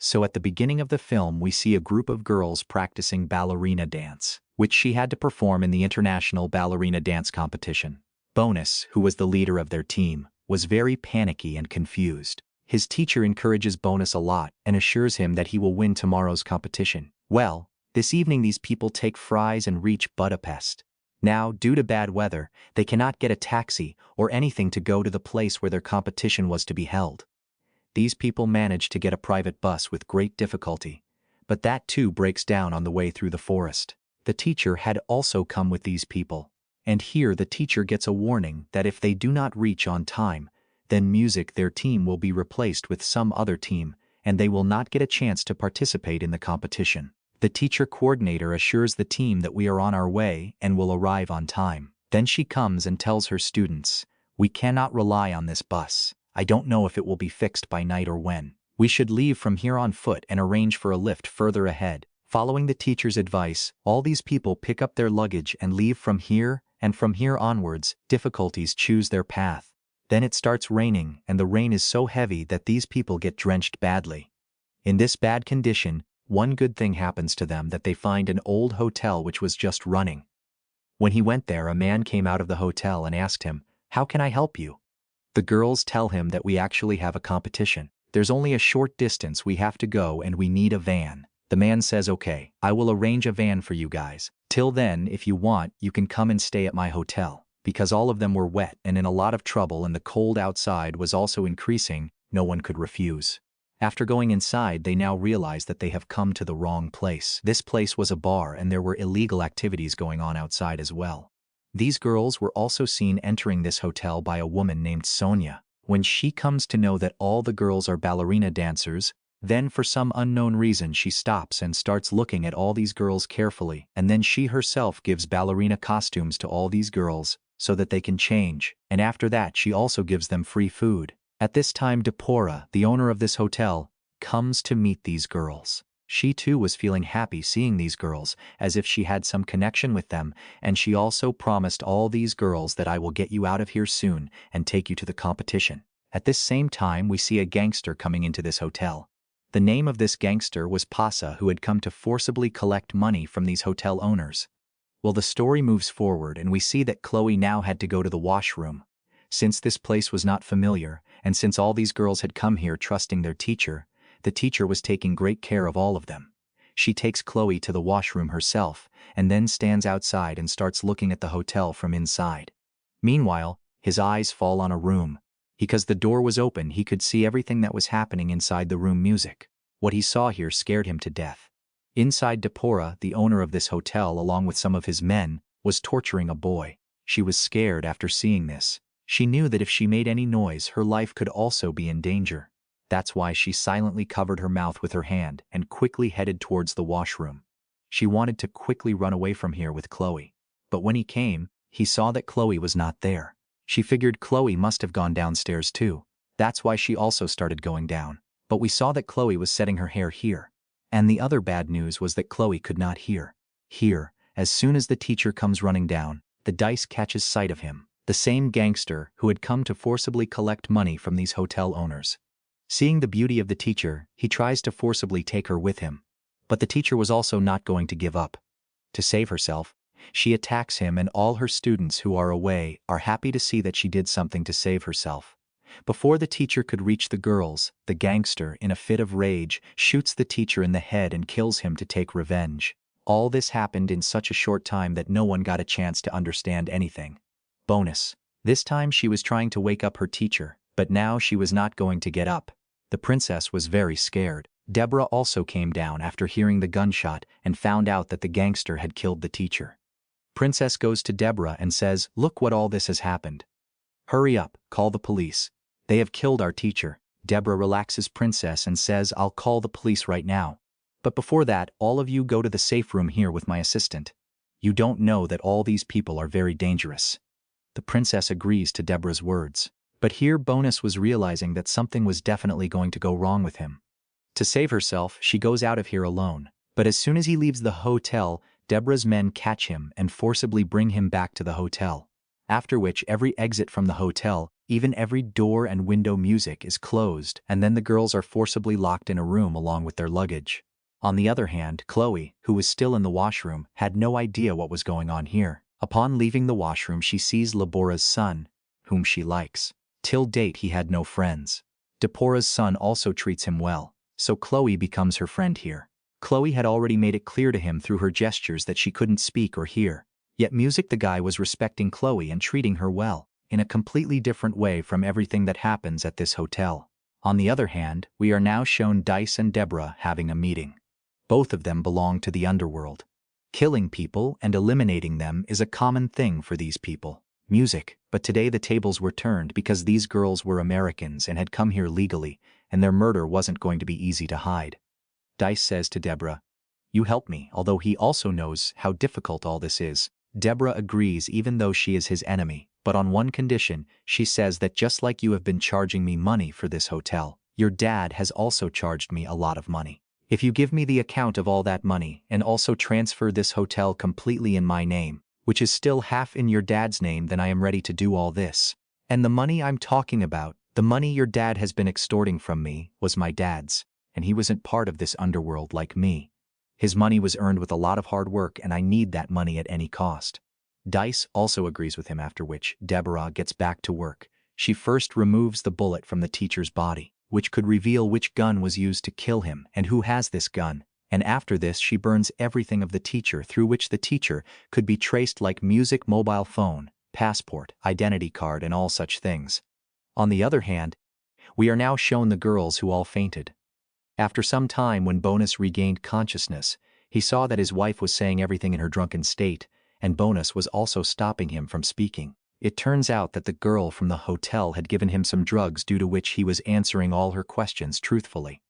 So at the beginning of the film we see a group of girls practicing ballerina dance, which she had to perform in the International Ballerina Dance Competition. Bonus, who was the leader of their team, was very panicky and confused. His teacher encourages Bonus a lot and assures him that he will win tomorrow's competition. Well, this evening these people take fries and reach Budapest. Now, due to bad weather, they cannot get a taxi or anything to go to the place where their competition was to be held. These people manage to get a private bus with great difficulty, but that too breaks down on the way through the forest. The teacher had also come with these people, and here the teacher gets a warning that if they do not reach on time, then their team will be replaced with some other team, and they will not get a chance to participate in the competition. The teacher coordinator assures the team that we are on our way and will arrive on time. Then she comes and tells her students, "We cannot rely on this bus. I don't know if it will be fixed by night or when. We should leave from here on foot and arrange for a lift further ahead." Following the teacher's advice, all these people pick up their luggage and leave from here, and from here onwards, difficulties choose their path. Then it starts raining, and the rain is so heavy that these people get drenched badly. In this bad condition, one good thing happens to them, that they find an old hotel which was just running. When he went there, a man came out of the hotel and asked him, "How can I help you?" The girls tell him that we actually have a competition. There's only a short distance we have to go and we need a van. The man says, "Okay, I will arrange a van for you guys. Till then, if you want, you can come and stay at my hotel." Because all of them were wet and in a lot of trouble and the cold outside was also increasing, no one could refuse. After going inside, they now realize that they have come to the wrong place. This place was a bar and there were illegal activities going on outside as well. These girls were also seen entering this hotel by a woman named Sonia. When she comes to know that all the girls are ballerina dancers, then for some unknown reason she stops and starts looking at all these girls carefully, and then she herself gives ballerina costumes to all these girls so that they can change, and after that she also gives them free food. At this time Depora, the owner of this hotel, comes to meet these girls. She too was feeling happy seeing these girls, as if she had some connection with them, and she also promised all these girls that I will get you out of here soon and take you to the competition. At this same time we see a gangster coming into this hotel. The name of this gangster was Pasa, who had come to forcibly collect money from these hotel owners. Well, the story moves forward and we see that Chloe now had to go to the washroom. Since this place was not familiar, and since all these girls had come here trusting their teacher, the teacher was taking great care of all of them. She takes Chloe to the washroom herself, and then stands outside and starts looking at the hotel from inside. Meanwhile, his eyes fall on a room. Because the door was open, he could see everything that was happening inside the room music. What he saw here scared him to death. Inside, Depora, the owner of this hotel, along with some of his men, was torturing a boy. She was scared after seeing this. She knew that if she made any noise, her life could also be in danger. That's why she silently covered her mouth with her hand and quickly headed towards the washroom. She wanted to quickly run away from here with Chloe. But when he came, he saw that Chloe was not there. She figured Chloe must have gone downstairs too. That's why she also started going down. But we saw that Chloe was setting her hair here. And the other bad news was that Chloe could not hear. Here, as soon as the teacher comes running down, the dice catches sight of him. The same gangster who had come to forcibly collect money from these hotel owners. Seeing the beauty of the teacher, he tries to forcibly take her with him. But the teacher was also not going to give up. To save herself, she attacks him, and all her students who are away are happy to see that she did something to save herself. Before the teacher could reach the girls, the gangster, in a fit of rage, shoots the teacher in the head and kills him to take revenge. All this happened in such a short time that no one got a chance to understand anything. Bonus. This time she was trying to wake up her teacher, but now she was not going to get up. The princess was very scared. Deborah also came down after hearing the gunshot and found out that the gangster had killed the teacher. Princess goes to Deborah and says, "Look what all this has happened. Hurry up, call the police. They have killed our teacher." Deborah relaxes Princess and says, "I'll call the police right now. But before that, all of you go to the safe room here with my assistant. You don't know that all these people are very dangerous." The princess agrees to Deborah's words. But here Bonus was realizing that something was definitely going to go wrong with him. To save herself, she goes out of here alone. But as soon as he leaves the hotel, Deborah's men catch him and forcibly bring him back to the hotel. After which every exit from the hotel, Even every door and window music is closed, and then the girls are forcibly locked in a room along with their luggage. On the other hand, Chloe, who was still in the washroom, had no idea what was going on here. Upon leaving the washroom, she sees Labora's son, whom she likes. Till date, he had no friends. Depora's son also treats him well, so Chloe becomes her friend here. Chloe had already made it clear to him through her gestures that she couldn't speak or hear. Yet Music the guy was respecting Chloe and treating her well, in a completely different way from everything that happens at this hotel. On the other hand, we are now shown Dice and Deborah having a meeting. Both of them belong to the underworld. Killing people and eliminating them is a common thing for these people. Music, but today the tables were turned because these girls were Americans and had come here legally, and their murder wasn't going to be easy to hide. Dice says to Deborah, "You help me," although he also knows how difficult all this is. Deborah agrees even though she is his enemy, but on one condition. She says that just like you have been charging me money for this hotel, your dad has also charged me a lot of money. If you give me the account of all that money and also transfer this hotel completely in my name, which is still half in your dad's name, then I am ready to do all this. And the money I'm talking about, the money your dad has been extorting from me, was my dad's, and he wasn't part of this underworld like me. His money was earned with a lot of hard work, and I need that money at any cost." Dice also agrees with him, after which Deborah gets back to work. She first removes the bullet from the teacher's body, which could reveal which gun was used to kill him and who has this gun, and after this she burns everything of the teacher through which the teacher could be traced, like music, mobile phone, passport, identity card, and all such things. On the other hand, we are now shown the girls who all fainted. After some time, when Bonus regained consciousness, he saw that his wife was saying everything in her drunken state, and Bonus was also stopping him from speaking. It turns out that the girl from the hotel had given him some drugs, due to which he was answering all her questions truthfully.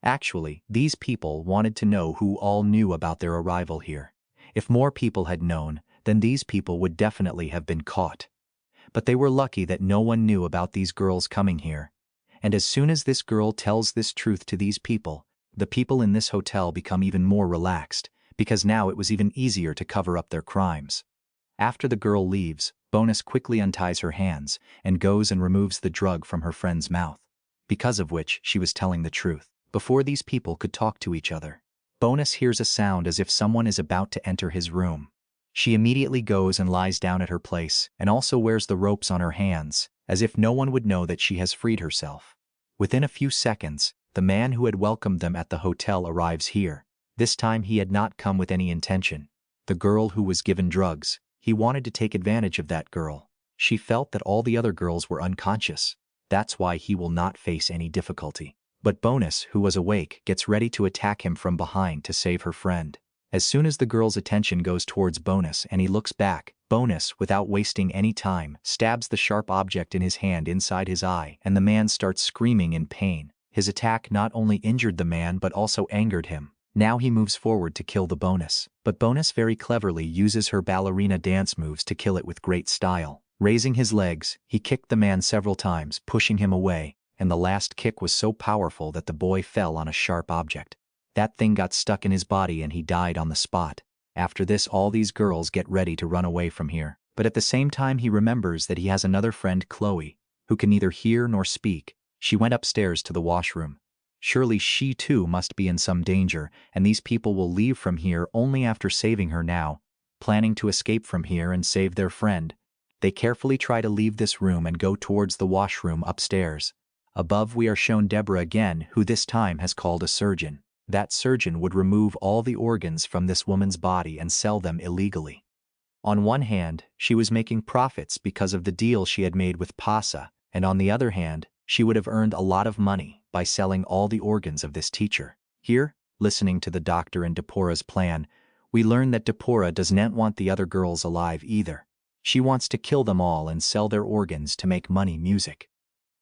Actually, these people wanted to know who all knew about their arrival here. If more people had known, then these people would definitely have been caught. But they were lucky that no one knew about these girls coming here. And as soon as this girl tells this truth to these people, the people in this hotel become even more relaxed, because now it was even easier to cover up their crimes. After the girl leaves, Bonus quickly unties her hands and goes and removes the drug from her friend's mouth, because of which she was telling the truth. Before these people could talk to each other, Bonus hears a sound as if someone is about to enter his room. She immediately goes and lies down at her place, and also wears the ropes on her hands, as if no one would know that she has freed herself. Within a few seconds, the man who had welcomed them at the hotel arrives here. This time he had not come with any intention. The girl who was given drugs, he wanted to take advantage of that girl. She felt that all the other girls were unconscious. That's why he will not face any difficulty. But Bonus, who was awake, gets ready to attack him from behind to save her friend. As soon as the girl's attention goes towards Bonus and he looks back, Bonus, without wasting any time, stabs the sharp object in his hand inside his eye, and the man starts screaming in pain. His attack not only injured the man but also angered him. Now he moves forward to kill the Bonus, but Bonus very cleverly uses her ballerina dance moves to kill it with great style. Raising his legs, he kicked the man several times, pushing him away, and the last kick was so powerful that the boy fell on a sharp object. That thing got stuck in his body and he died on the spot. After this, all these girls get ready to run away from here, but at the same time he remembers that he has another friend, Chloe, who can neither hear nor speak. She went upstairs to the washroom. Surely she too must be in some danger, and these people will leave from here only after saving her now. Planning to escape from here and save their friend, they carefully try to leave this room and go towards the washroom upstairs. Above we are shown Deborah again, who this time has called a surgeon. That surgeon would remove all the organs from this woman's body and sell them illegally. On one hand, she was making profits because of the deal she had made with Pasa, and on the other hand, she would have earned a lot of money by selling all the organs of this teacher. Here, listening to the doctor and Depora's plan, we learn that Depora does not want the other girls alive either. She wants to kill them all and sell their organs to make money. Music.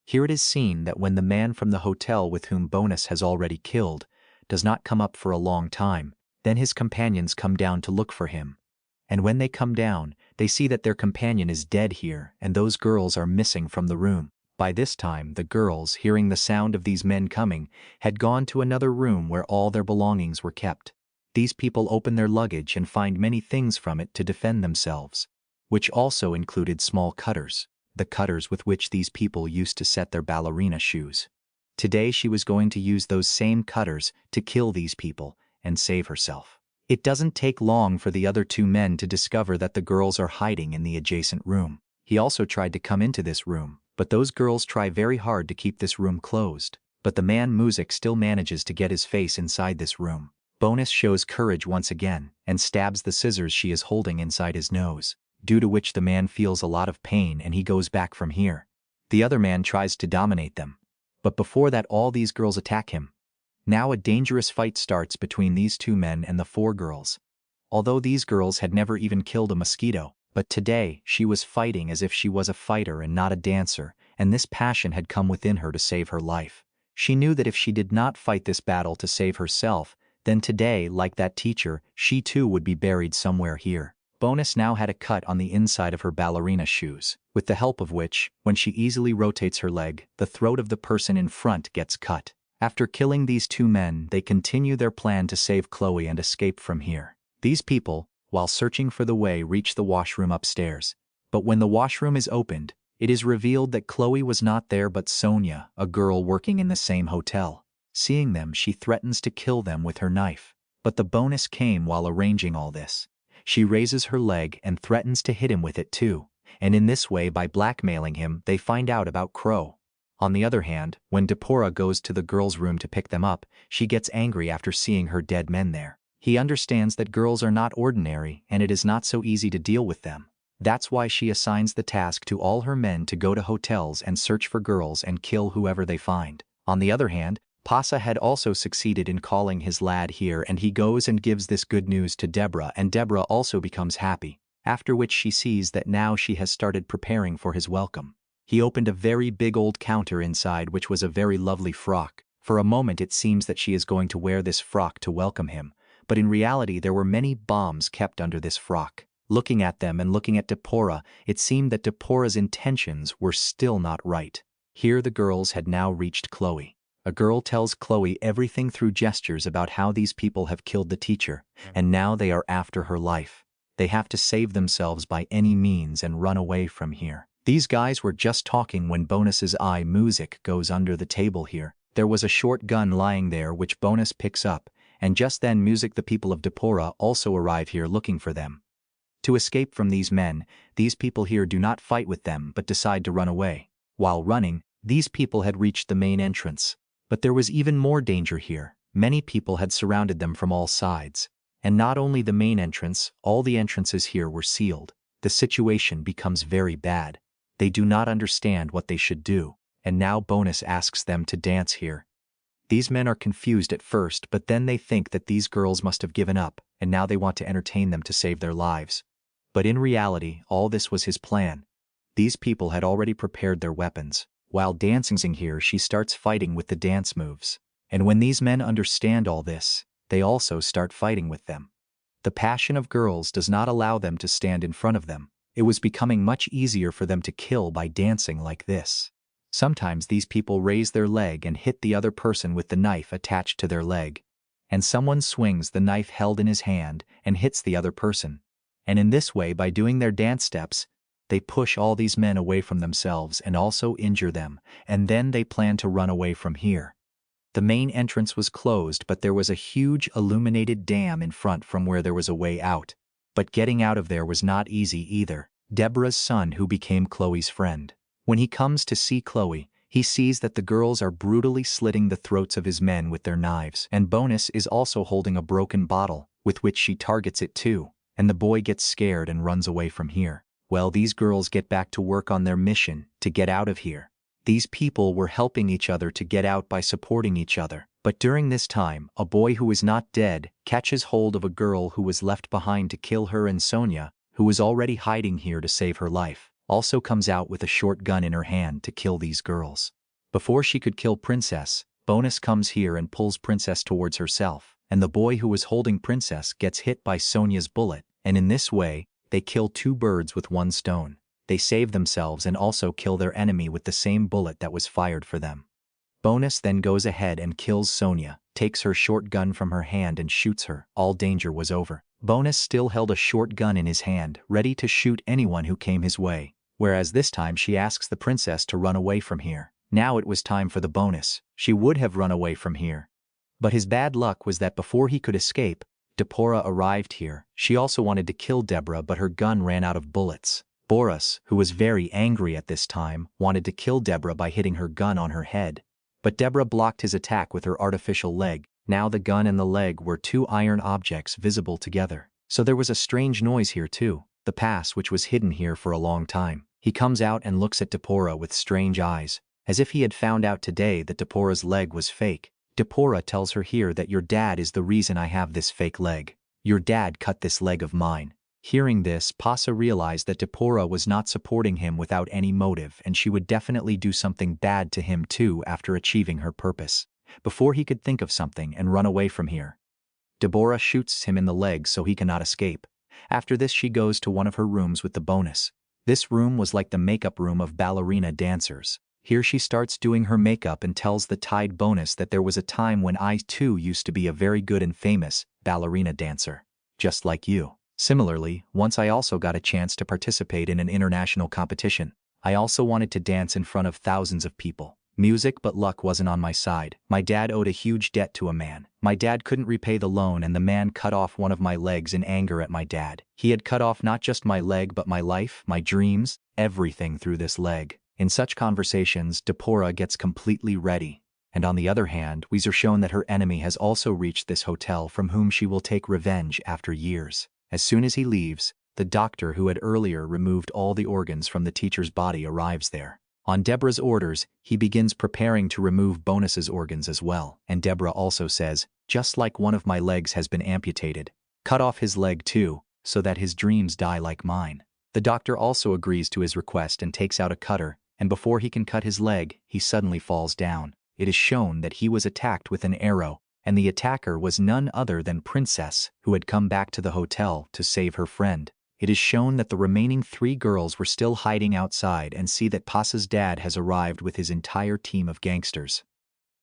Here it is seen that when the man from the hotel with whom Bonus has already killed does not come up for a long time, then his companions come down to look for him. And when they come down, they see that their companion is dead here, and those girls are missing from the room. By this time, the girls, hearing the sound of these men coming, had gone to another room where all their belongings were kept. These people open their luggage and find many things from it to defend themselves, which also included small cutters. the cutters with which these people used to set their ballerina shoes. Today she was going to use those same cutters to kill these people and save herself. It doesn't take long for the other two men to discover that the girls are hiding in the adjacent room. He also tried to come into this room, but those girls try very hard to keep this room closed. But the man Music still manages to get his face inside this room. Bonus shows courage once again and stabs the scissors she is holding inside his nose, due to which the man feels a lot of pain and he goes back from here. The other man tries to dominate them. But before that, all these girls attack him. Now a dangerous fight starts between these two men and the four girls. Although these girls had never even killed a mosquito, but today she was fighting as if she was a fighter and not a dancer, and this passion had come within her to save her life. She knew that if she did not fight this battle to save herself, then today, like that teacher, she too would be buried somewhere here. Bonus now had a cut on the inside of her ballerina shoes, with the help of which, when she easily rotates her leg, the throat of the person in front gets cut. After killing these two men, they continue their plan to save Chloe and escape from here. These people, while searching for the way, reach the washroom upstairs. But when the washroom is opened, it is revealed that Chloe was not there but Sonia, a girl working in the same hotel. Seeing them, she threatens to kill them with her knife. But the bonus came while arranging all this. She raises her leg and threatens to hit him with it too. And in this way, by blackmailing him, they find out about Crow. On the other hand, when Deborah goes to the girls' room to pick them up, she gets angry after seeing her dead men there. He understands that girls are not ordinary and it is not so easy to deal with them. That's why she assigns the task to all her men to go to hotels and search for girls and kill whoever they find. On the other hand, Pasa had also succeeded in calling his lad here, and he goes and gives this good news to Deborah, and Deborah also becomes happy, after which she sees that now she has started preparing for his welcome. He opened a very big old counter inside, which was a very lovely frock. For a moment it seems that she is going to wear this frock to welcome him, but in reality there were many bombs kept under this frock. Looking at them and looking at Deborah, it seemed that Deborah's intentions were still not right. Here the girls had now reached Chloe. A girl tells Chloe everything through gestures about how these people have killed the teacher, and now they are after her life. They have to save themselves by any means and run away from here. These guys were just talking when Bonus's eye Music goes under the table here. There was a short gun lying there which Bonus picks up, and just then Music, the people of Deborah, also arrive here looking for them. To escape from these men, these people here do not fight with them but decide to run away. While running, these people had reached the main entrance. But there was even more danger here. Many people had surrounded them from all sides. And not only the main entrance, all the entrances here were sealed. The situation becomes very bad. They do not understand what they should do, and now Bonus asks them to dance here. These men are confused at first, but then they think that these girls must have given up, and now they want to entertain them to save their lives. But in reality, all this was his plan. These people had already prepared their weapons. While dancing here, she starts fighting with the dance moves. And when these men understand all this, they also start fighting with them. The passion of girls does not allow them to stand in front of them. It was becoming much easier for them to kill by dancing like this. Sometimes these people raise their leg and hit the other person with the knife attached to their leg. And someone swings the knife held in his hand and hits the other person. And in this way, by doing their dance steps, they push all these men away from themselves and also injure them, and then they plan to run away from here. The main entrance was closed, but there was a huge illuminated dam in front from where there was a way out. But getting out of there was not easy either. Deborah's son, who became Chloe's friend. When he comes to see Chloe, he sees that the girls are brutally slitting the throats of his men with their knives, and Bonus is also holding a broken bottle, with which she targets it too, and the boy gets scared and runs away from here. Well, these girls get back to work on their mission to get out of here. These people were helping each other to get out by supporting each other. But during this time, a boy who is not dead catches hold of a girl who was left behind to kill her, and Sonia, who was already hiding here to save her life, also comes out with a short gun in her hand to kill these girls. Before she could kill Princess, Bonus comes here and pulls Princess towards herself, and the boy who was holding Princess gets hit by Sonia's bullet, and in this way, they kill two birds with one stone. They save themselves and also kill their enemy with the same bullet that was fired for them. Bonus then goes ahead and kills Sonia, takes her short gun from her hand and shoots her. All danger was over. Bonus still held a short gun in his hand, ready to shoot anyone who came his way. whereas this time she asks the princess to run away from here. Now it was time for the bonus. She would have run away from here. But his bad luck was that before he could escape, Deborah arrived here. She also wanted to kill Deborah, but her gun ran out of bullets. Boris, who was very angry at this time, wanted to kill Deborah by hitting her gun on her head. But Deborah blocked his attack with her artificial leg. Now the gun and the leg were two iron objects visible together. So there was a strange noise here too. The pass, which was hidden here for a long time. He comes out and looks at Deborah with strange eyes, as if he had found out today that Deborah's leg was fake. Deborah tells her here that your dad is the reason I have this fake leg. Your dad cut this leg of mine. Hearing this, Pasa realized that Deborah was not supporting him without any motive, and she would definitely do something bad to him too after achieving her purpose. Before he could think of something and run away from here, Deborah shoots him in the leg so he cannot escape. After this, she goes to one of her rooms with the bonus. This room was like the makeup room of ballerina dancers. Here she starts doing her makeup and tells the Tide bonus that there was a time when I too used to be a very good and famous ballerina dancer. Just like you. Similarly, once I also got a chance to participate in an international competition. I also wanted to dance in front of thousands of people. Music, but luck wasn't on my side. My dad owed a huge debt to a man. My dad couldn't repay the loan, and the man cut off one of my legs in anger at my dad. He had cut off not just my leg but my life, my dreams, everything through this leg. In such conversations, Deborah gets completely ready. And on the other hand, we are shown that her enemy has also reached this hotel from whom she will take revenge after years. As soon as he leaves, the doctor who had earlier removed all the organs from the teacher's body arrives there. On Deborah's orders, he begins preparing to remove Bonus's organs as well, and Deborah also says, just like one of my legs has been amputated, cut off his leg too, so that his dreams die like mine. The doctor also agrees to his request and takes out a cutter, and before he can cut his leg, he suddenly falls down. It is shown that he was attacked with an arrow, and the attacker was none other than Princess, who had come back to the hotel to save her friend. It is shown that the remaining 3 girls were still hiding outside and see that Pasa's dad has arrived with his entire team of gangsters.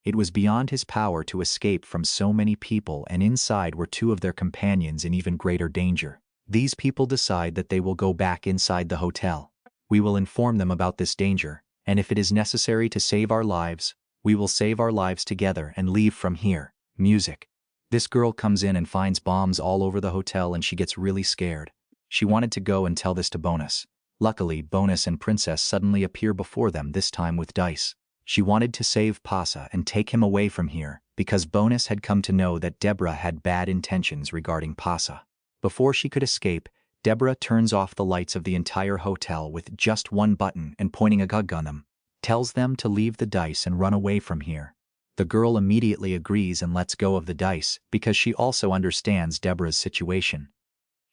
It was beyond his power to escape from so many people, and inside were 2 of their companions in even greater danger. These people decide that they will go back inside the hotel. We will inform them about this danger, and if it is necessary to save our lives, we will save our lives together and leave from here. Music. This girl comes in and finds bombs all over the hotel, and she gets really scared. She wanted to go and tell this to Bonus. Luckily, Bonus and Princess suddenly appear before them, this time with dice. She wanted to save Pasa and take him away from here, because Bonus had come to know that Deborah had bad intentions regarding Pasa. Before she could escape, Deborah turns off the lights of the entire hotel with just one button and pointing a gun on them, tells them to leave the dice and run away from here. The girl immediately agrees and lets go of the dice because she also understands Deborah's situation.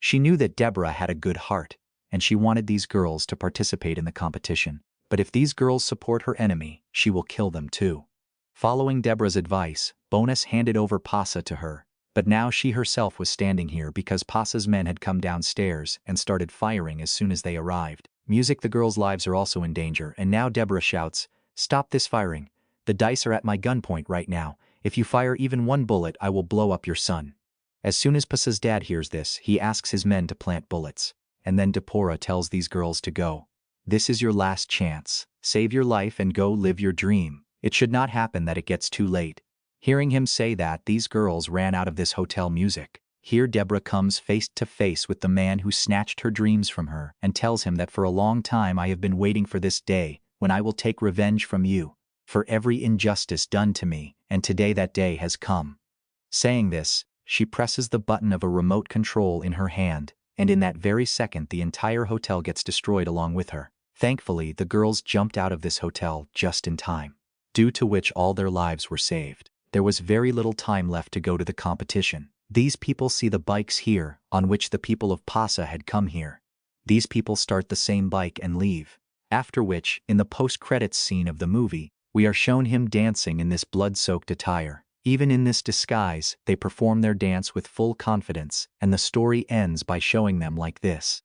She knew that Deborah had a good heart, and she wanted these girls to participate in the competition. But if these girls support her enemy, she will kill them too. Following Deborah's advice, Bonus handed over Pasa to her. But now she herself was standing here because Pasa's men had come downstairs and started firing as soon as they arrived. Music. The girls' lives are also in danger, and now Deborah shouts, "Stop this firing. The dice are at my gunpoint right now. If you fire even one bullet, I will blow up your son." As soon as Pasa's dad hears this, he asks his men to plant bullets. And then Deborah tells these girls to go. This is your last chance. Save your life and go live your dream. It should not happen that it gets too late. Hearing him say that, these girls ran out of this hotel. Music. Here Deborah comes face to face with the man who snatched her dreams from her and tells him that for a long time I have been waiting for this day when I will take revenge from you for every injustice done to me, and today that day has come. Saying this, she presses the button of a remote control in her hand, and in that very second the entire hotel gets destroyed along with her. Thankfully, the girls jumped out of this hotel just in time, due to which all their lives were saved. There was very little time left to go to the competition. These people see the bikes here, on which the people of Pasa had come here. These people start the same bike and leave. After which, in the post-credits scene of the movie, we are shown him dancing in this blood-soaked attire. Even in this disguise, they perform their dance with full confidence, and the story ends by showing them like this.